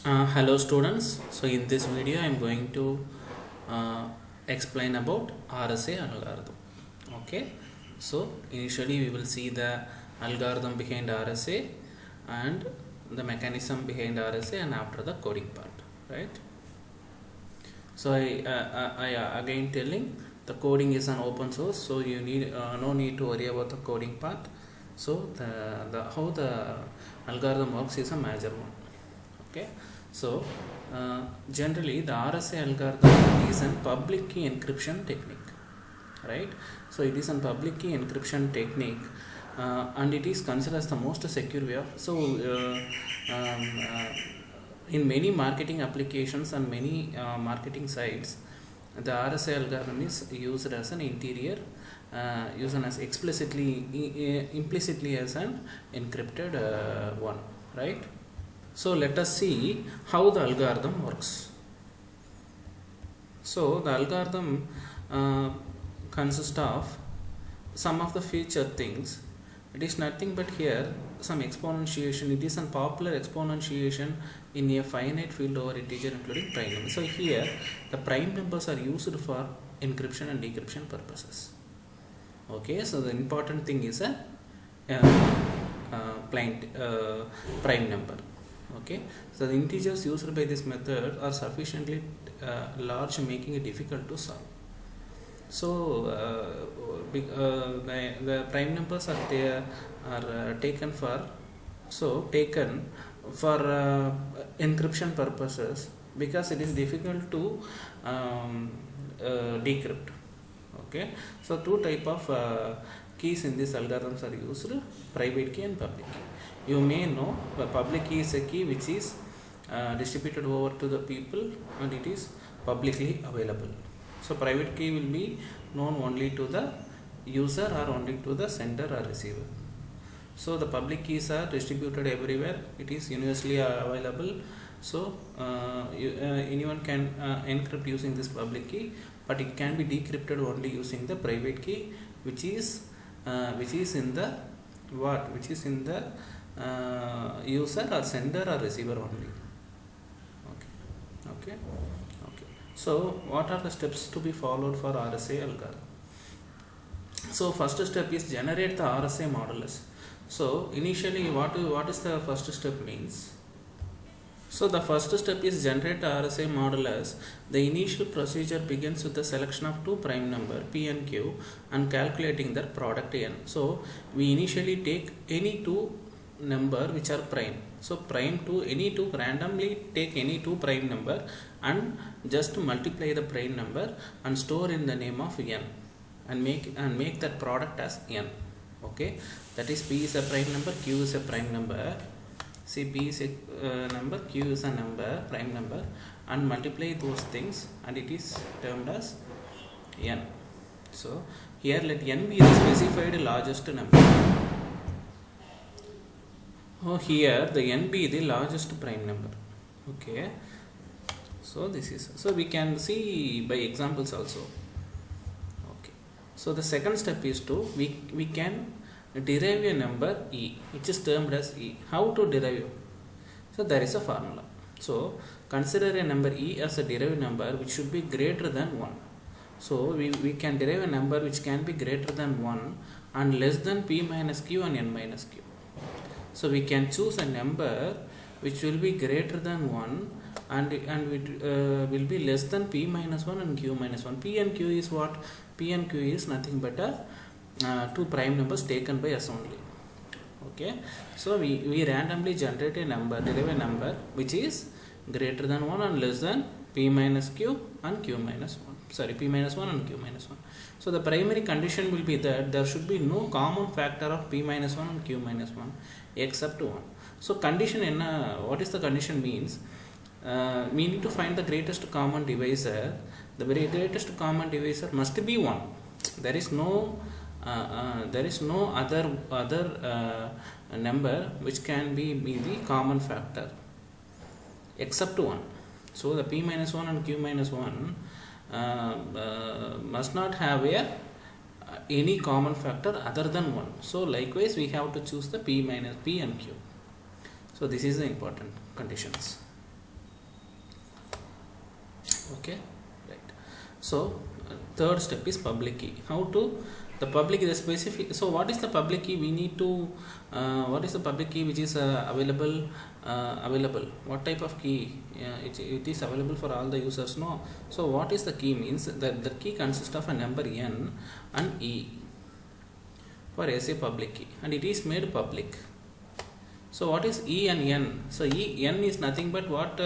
Hello students. So in this video I am going to uh, explain about RSA algorithm. Okay. So initially we will see the algorithm behind RSA and the mechanism behind RSA and after the coding part, right? So I again telling the coding is an open source, so you need no need to worry about the coding part. So the how the algorithm works is a major one. Okay. So generally the RSA algorithm is a public key encryption technique, right? So it is a public key encryption technique, and it is considered as the most secure way of in many marketing applications and many marketing sites, the RSA algorithm is used as an interior, used as implicitly as an encrypted one, right? So let us see how the algorithm works. So the algorithm consists of some of the feature things. It is nothing but here some exponentiation. It is a popular exponentiation in a finite field over integer including prime number. So here the prime numbers are used for encryption and decryption purposes. Okay, so the important thing is a prime number. Okay, so the integers used by this method are sufficiently large, making it difficult to solve. So the prime numbers are taken for encryption purposes because it is difficult to decrypt. Okay, so two type of keys in this algorithms are used: private key and public key. You may know the public key is a key which is distributed over to the people and it is publicly available. So private key will be known only to the user or only to the sender or receiver. So the public keys are distributed everywhere. It is universally available. So anyone can encrypt using this public key, but it can be decrypted only using the private key, which is in the user or sender or receiver only. Okay. So what are the steps to be followed for RSA algorithm? So first step is generate the RSA modulus. So initially what is the first step means? So the first step is generate the RSA modulus. The initial procedure begins with the selection of two prime number P and Q and calculating their product n. So we initially take any two number which are prime. So prime to any two, randomly take any two prime number and just multiply the prime number and store in the name of n and make that product as n. Okay, that is P is a prime number, Q is a prime number. See, P is a number, Q is a number, prime number, and multiply those things and it is termed as n. So here let n be the specified largest number. Oh, here the n be the largest prime number. Okay, so this is, so we can see by examples also. Okay, so the second step is to we can derive a number e, which is termed as e. How to derive? So there is a formula. So consider a number e as a derived number which should be greater than 1. So we can derive a number which can be greater than 1 and less than p minus q and n minus q. So we can choose a number which will be greater than 1 and it will be less than p minus 1 and q minus 1. P and q is what? P and q is nothing but two prime numbers taken by us only. Okay, so we randomly generate a number, derive a number which is greater than 1 and less than p minus q and q minus 1. Sorry, p minus 1 and q minus 1. So the primary condition will be that there should be no common factor of p minus 1 and q minus 1 except 1. So condition in what is the condition means? We need to find the greatest common divisor. The very greatest common divisor must be 1. There is no other number which can be the common factor except 1. So the p minus 1 and q minus 1 must not have any common factor other than 1. So likewise we have to choose the p minus p and q. So this is the important conditions. Okay, right. So third step is public key. How to the public is a specific. So what is the public key? We need to what is the public key which is available? What type of key? It is available for all the users. No. So what is the key means that the key consists of a number n and e for as a public key, and it is made public. So what is E and N? So N is nothing but what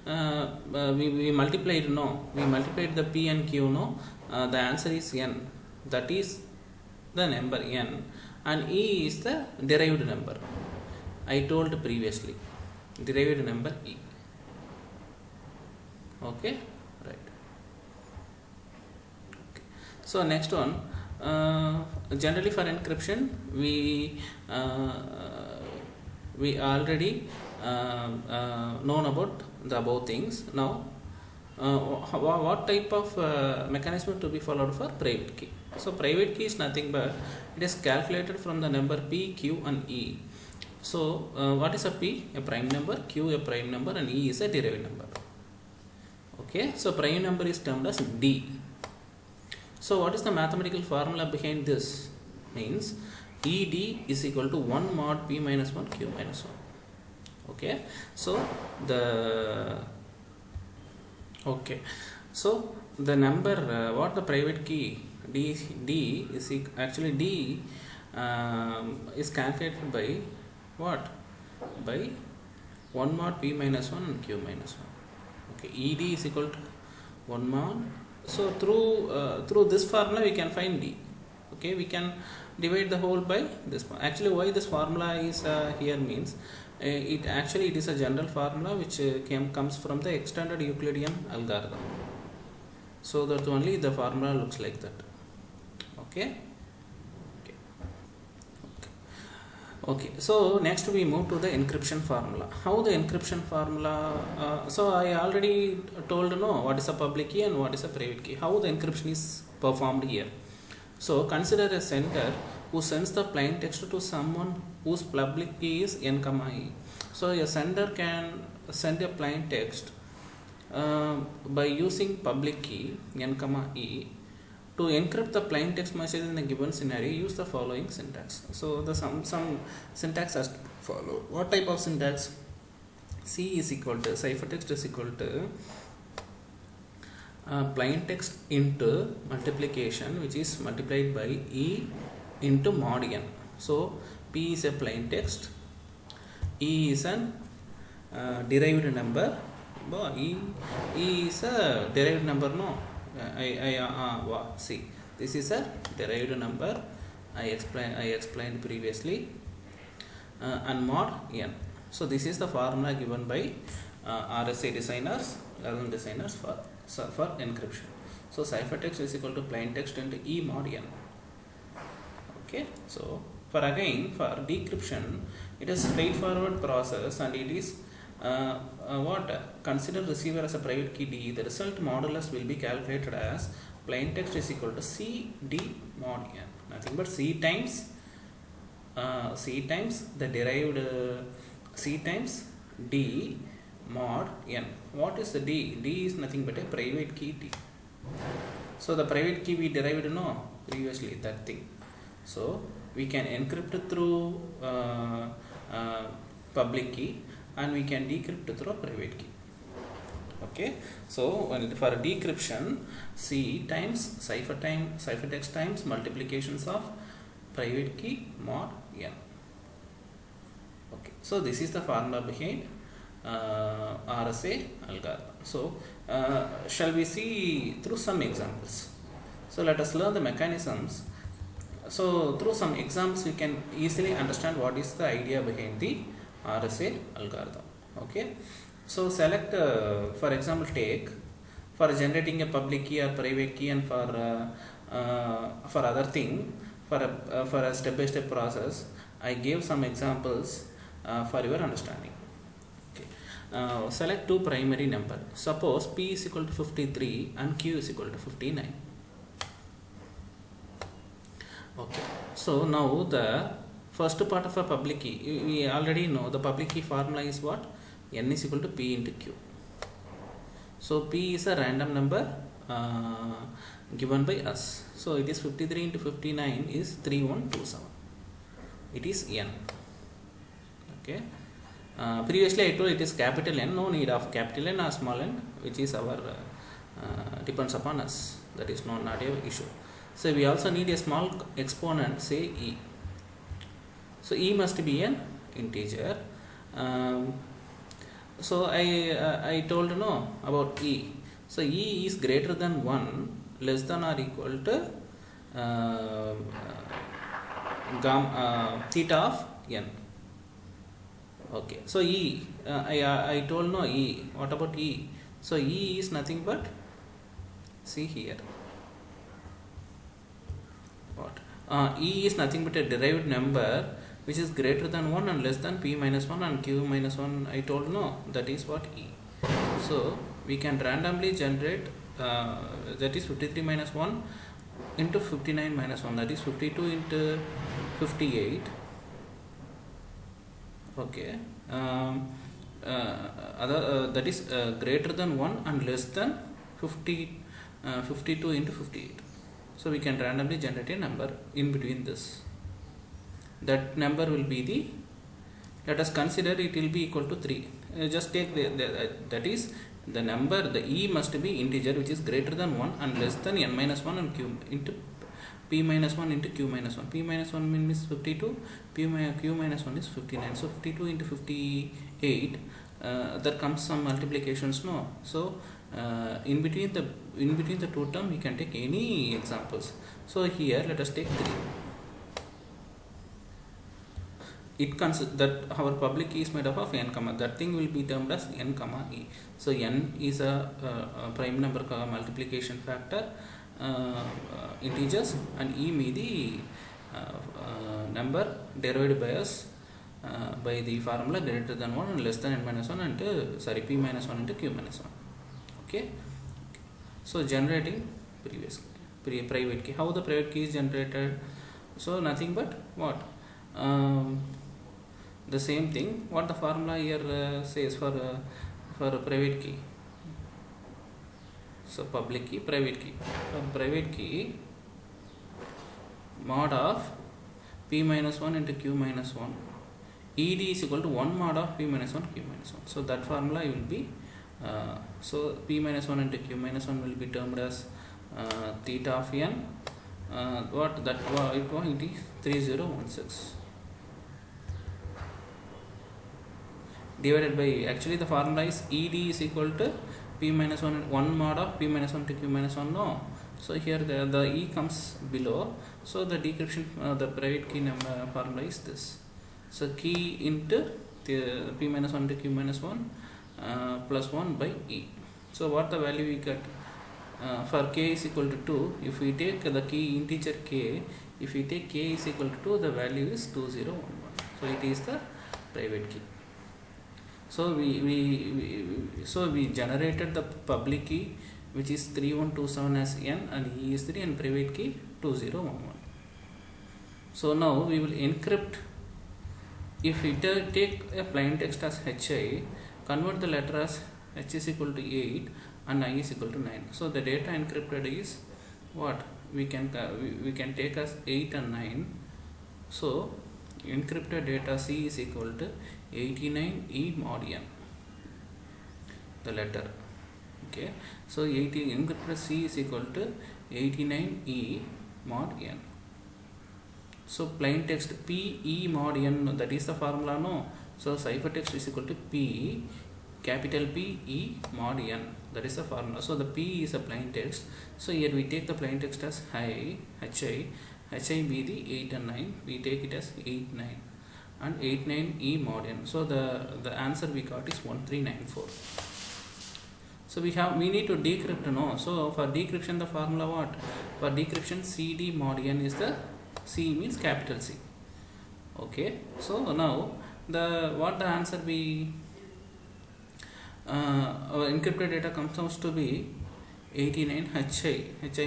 we multiplied. No, we multiplied the P and Q. No, the answer is N. That is the number N, and E is the derived number. I told previously, derived number E. Okay, right. Okay. So next one, generally for encryption, we already known about the above things. Now what type of mechanism to be followed for private key? So private key is nothing but it is calculated from the number P, Q and E. So what is a P? A prime number, Q a prime number, and E is a derived number. Okay, so prime number is termed as D. So what is the mathematical formula behind this? Means ED is equal to 1 mod P minus 1 Q minus 1. Okay, so the number what the private key D is actually D is calculated by what? By 1 mod P minus 1 and Q minus 1. Okay, ED is equal to 1 mod. So through this formula we can find D. Okay, we can divide the whole by this one. Actually, why this formula is here means it is a general formula which comes from the extended Euclidean algorithm. So that only the formula looks like that. Okay. Okay. So next we move to the encryption formula. How the encryption formula? So I already told what is a public key and what is a private key. How the encryption is performed here. So consider a sender who sends the plain text to someone whose public key is n, e. So a sender can send a plain text by using public key n, e. To encrypt the plain text message in a given scenario, use the following syntax. So the some syntax has to follow. What type of syntax? C is equal to ciphertext is equal to plain text into multiplication, which is multiplied by E into mod n. So P is a plain text, E is an derived number. E is a derived number. No, see, this is a derived number. I explained previously, and mod n. So this is the formula given by RSA designers, LLM designers for encryption. So ciphertext is equal to plain text into E mod n. Okay, so for decryption, it is a straightforward process, and it is consider receiver as a private key D. The result modulus will be calculated as plain text is equal to C D mod n, nothing but C times the derived C times D mod n. What is the D? D is nothing but a private key D. So the private key we derived previously, that thing. So we can encrypt through public key, and we can decrypt through private key. Okay, so for decryption, C times ciphertext times multiplications of private key mod n. Okay, so this is the formula behind RSA algorithm. So shall we see through some examples? So let us learn the mechanisms. So through some examples we can easily understand what is the idea behind the RSA algorithm. Okay, so select for example, take for generating a public key or private key, and for other thing, for a step-by-step process, I gave some examples for your understanding. Okay, select two primary number. Suppose P is equal to 53 and Q is equal to 59. Okay, so now the first part of a public key, we already know the public key formula is what? N is equal to P into Q. So p is a random number given by us. So it is 53 into 59 is 3127. It is n. Okay. Previously I told it is capital N, no need of capital N or small n, which is our depends upon us. That is not a issue. So we also need a small exponent, say e. So e must be an integer. So I told no about e. So e is greater than 1, less than or equal to theta of n. Okay. So e, I told no e. What about e? So e is nothing but, see here. What? E is nothing but a derived number which is greater than 1 and less than p minus 1 and q minus 1. I told no, that is what e. So we can randomly generate that is 53 minus 1 into 59 minus 1, that is 52 into 58. Okay. That is greater than 1 and less than 52 into 58. So we can randomly generate a number in between this. That number will be the, let us consider it will be equal to 3. Just take that is the number, the e must be integer which is greater than 1 and less than n minus 1 and q into p minus 1 into q minus 1. P minus 1 means 52, q minus 1 is 59. So 52 into 58, there comes some multiplications, no. So in between the two term we can take any examples. So here let us take 3. It consists that our public key is made up of n comma, that thing will be termed as n comma e. So n is a prime number multiplication factor, integers, and e may the number derived by us by the formula greater than 1 and less than n minus 1 and p minus 1 into q minus 1. Okay. So generating private key. How the private key is generated? So nothing but what? The same thing what the formula here says for a private key. So public key, private key. For private key, mod of p minus 1 into q minus 1, ed is equal to 1 mod of p minus 1 q minus 1. So that formula will be so p minus 1 into q minus 1 will be termed as theta of n. What that it is 3016 divided by, actually the formula is ed is equal to p minus 1 mod of p minus 1 to q minus 1, no. So here the e comes below. So the decryption the private key number formula is this. So key into the p minus 1 to q minus 1 plus 1 by e. So what the value we get for k is equal to 2, if we take the key integer k, if we take k is equal to 2, the value is 2011. So it is the private key. So we generated the public key which is 3127 as n and e is 3 and private key 2011. So now we will encrypt. If we take a plain text as hi, convert the letter as h is equal to 8 and I is equal to 9. So the data encrypted is what? We can take as 8 and 9. So encrypted data C is equal to 89 E mod n, the letter. Okay. So 18 encrypted C is equal to 89 E mod n. So plain text P E mod n, that is the formula, no. So ciphertext is equal to P capital P E mod n, that is the formula. So the P is a plain text. So here we take the plain text as hi be the 8 and 9, we take it as 8 9 and 8 9 E mod n. So the answer we got is 1394. So we need to decrypt, no. So for decryption the formula what? For decryption CD mod n is the C means capital C. Okay. So now what the answer we our encrypted data comes out to be 89 hi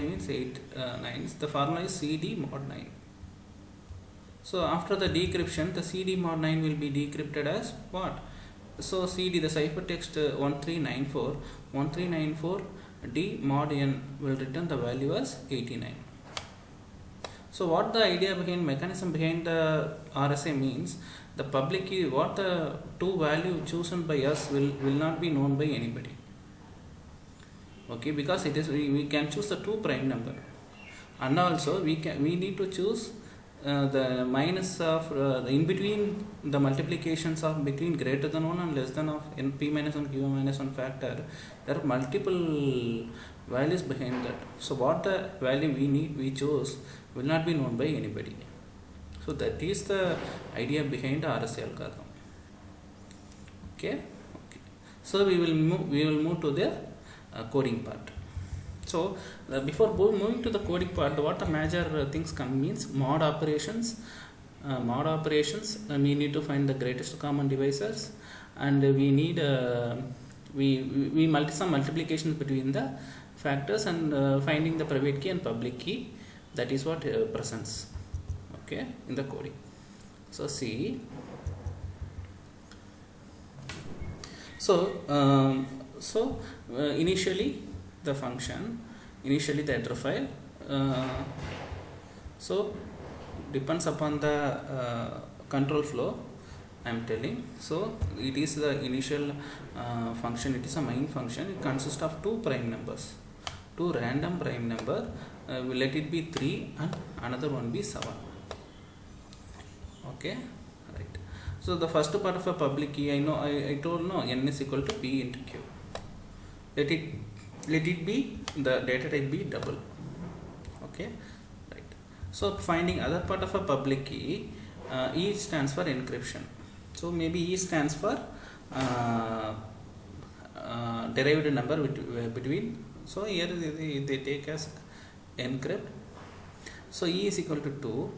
means 8 9. The formula is CD mod 9. So after the decryption, the CD mod 9 will be decrypted as what? so CD, the ciphertext 1394 D mod n will return the value as 89. So what the idea behind mechanism behind the RSA means, the public key, what the two value chosen by us will not be known by anybody. Okay, because it is we can choose the two prime number, and also we need to choose the minus of in between the multiplications of between greater than 1 and less than of n p minus 1 q minus 1 factor. There are multiple values behind that. So what the value we chose will not be known by anybody. So that is the idea behind the RSA algorithm. Okay. So we will move to the coding part. So before moving to the coding part, what the major things come means mod operations. We need to find the greatest common divisors, and we need we some multiplications between the factors, and finding the private key and public key. That is what presents, okay, in the coding. So see, initially the function, initially the header file, so depends upon the control flow I am telling. So it is the initial function, it is a main function. It consists of two prime numbers, two random prime number, let it be 3 and another one be 7. Okay, right. So the first part of a public key, I told no, n is equal to p into q. Let it be, the data type be double. Okay, right. So finding other part of a public key, E stands for encryption. So maybe E stands for derived number between. So here they take as encrypt. So E is equal to 2,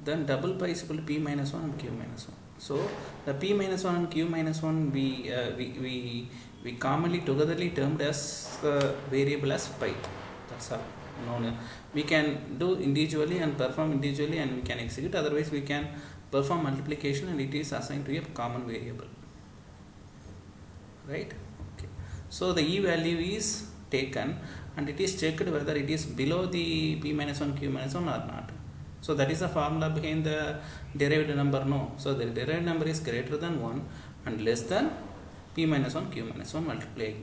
then double pi is equal to p minus 1 and q minus 1. So the p minus 1 and q minus 1 we commonly togetherly termed as the variable as pi. That's all. No, we can do individually and perform individually, and we can execute. Otherwise we can perform multiplication and it is assigned to a common variable, right? Okay. So the E value is taken and it is checked whether it is below the p minus 1 q minus 1 or not. So that is the formula behind the derived number. No, so the derived number is greater than 1 and less than p minus 1 q minus 1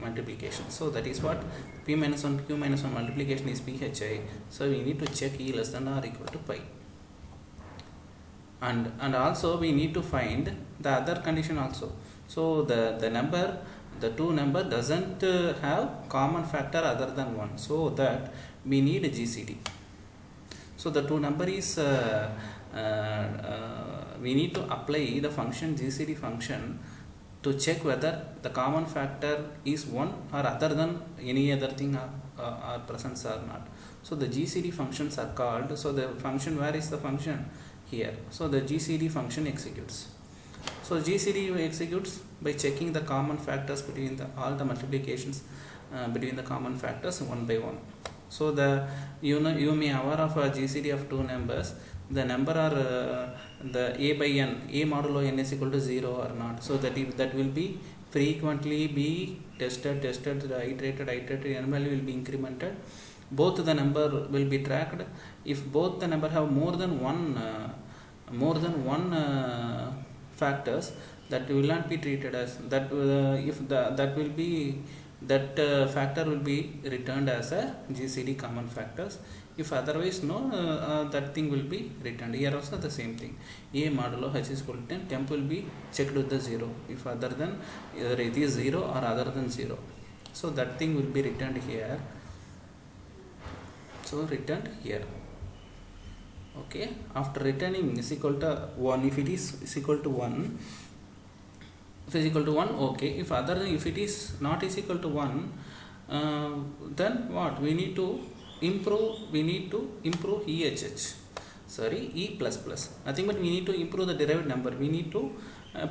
multiplication. So that is what p minus 1 q minus 1 multiplication is phi. So we need to check E less than or equal to pi, and also we need to find the other condition also. So the two number doesn't have common factor other than 1, so that we need a GCD. So the two number is we need to apply the function GCD function to check whether the common factor is 1 or other than any other thing are present or not. So the GCD functions are called. So the function, where is the function? Here. So the GCD function executes. So GCD executes by checking the common factors between all the multiplications between the common factors one by one. So you may aware of a GCD of two numbers. The number are the a by n, a modulo n is equal to 0 or not. So that will be frequently be tested, iterated, n value will be incremented. Both the number will be tracked. If both the number have more than one factors, that will not be treated as that. That factor will be returned as a GCD common factors. If otherwise no, that thing will be returned. Here also the same thing. A modulo h is equal to 10, temp will be checked with the 0. If other than, either it is 0 or other than 0. So that thing will be returned here. So returned here. Okay. After returning is equal to 1, if it is equal to 1, if it is equal to 1, okay. If it is not is equal to 1, then what we need to improve? We need to improve E plus plus. Nothing but we need to improve the derived number. We need to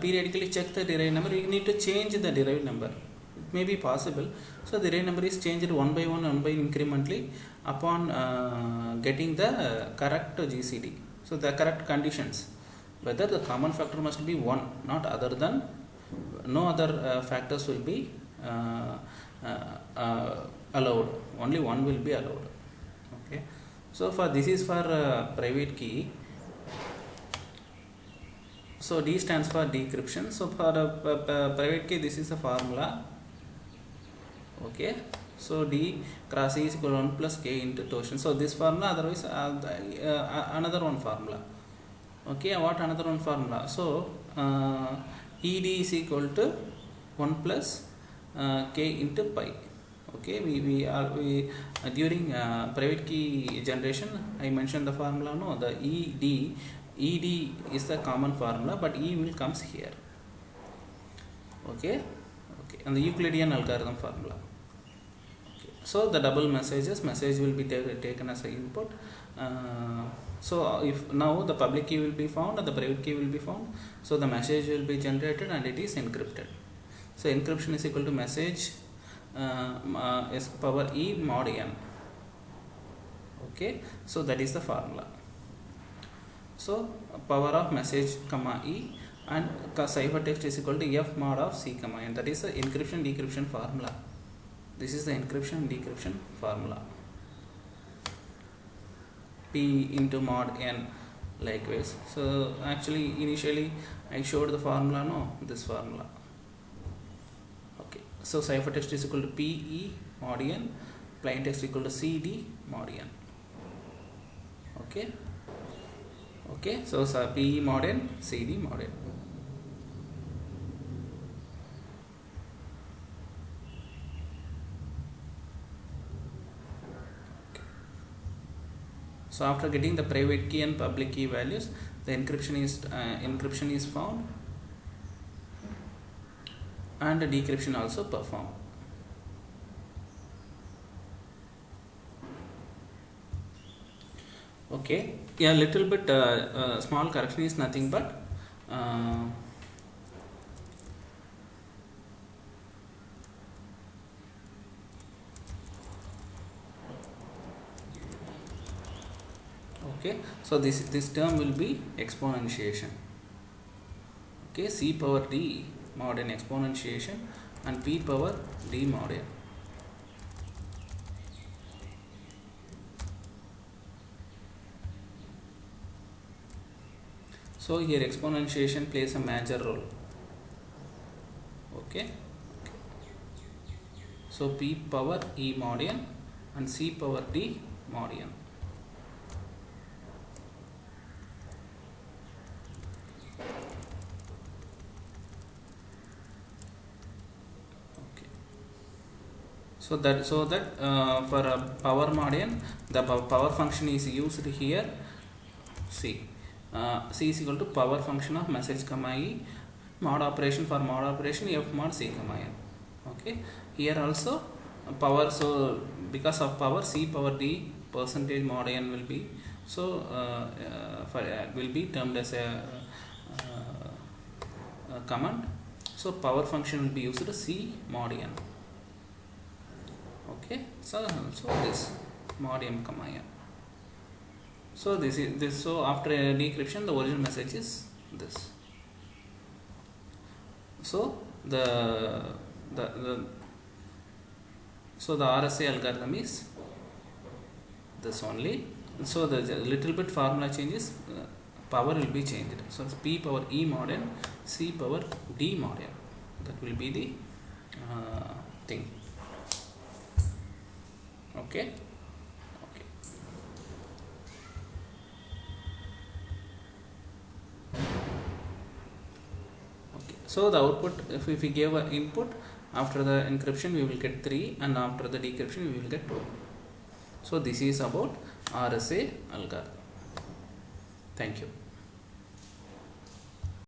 periodically check the derived number. We need to change the derived number. It may be possible. So the derived number is changed one by incrementally upon getting the correct GCD. So the correct conditions, whether the common factor must be 1, not other than no other factors will be allowed, only one will be allowed. Okay, so for this is for private key. So D stands for decryption. So for private key, this is a formula. Okay, so D cross E is equal to 1 plus K into torsion. So this formula, otherwise another one formula. Okay, what another one formula? So ED is equal to 1 plus K into pi. Okay, we during private key generation I mentioned the formula. No, the ED is the common formula, but E will comes here. Okay, and the Euclidean algorithm formula. Okay. So the double message will be taken as an input. So if now the public key will be found and the private key will be found, so the message will be generated and it is encrypted. So encryption is equal to message is power E mod n. Okay, so that is the formula. So power of message comma E and ciphertext is equal to F mod of C comma n. That is the encryption decryption formula. This is the encryption decryption formula. P into mod n likewise. So actually initially I showed the formula, no, this formula. Okay, so ciphertext is equal to PE mod n, plain text equal to CD mod n. Okay, so PE mod n, CD mod n. So after getting the private key and public key values, the encryption is found and the decryption also performed. Okay, yeah, little bit small correction is nothing but okay, so this term will be exponentiation. Okay, C power D mod n exponentiation and P power D mod n. So here exponentiation plays a major role. Okay, so P power E mod n and C power D mod n. So that for power mod n, the power function is used here. C is equal to power function of message comma E, mod operation for mod operation F mod C comma n. Okay, here also power, so because of power C power D percentage mod n will be, so will be termed as a command. So power function will be used to C mod n. Okay, so this mod m comma n. So this is this. So after decryption, the original message is this. So the RSA algorithm is this only. So the little bit formula changes, power will be changed. So P power E mod n, C power D mod n. That will be the thing. Okay. So the output, if we give an input, after the encryption we will get 3 and after the decryption we will get 2. So this is about RSA algorithm. Thank you.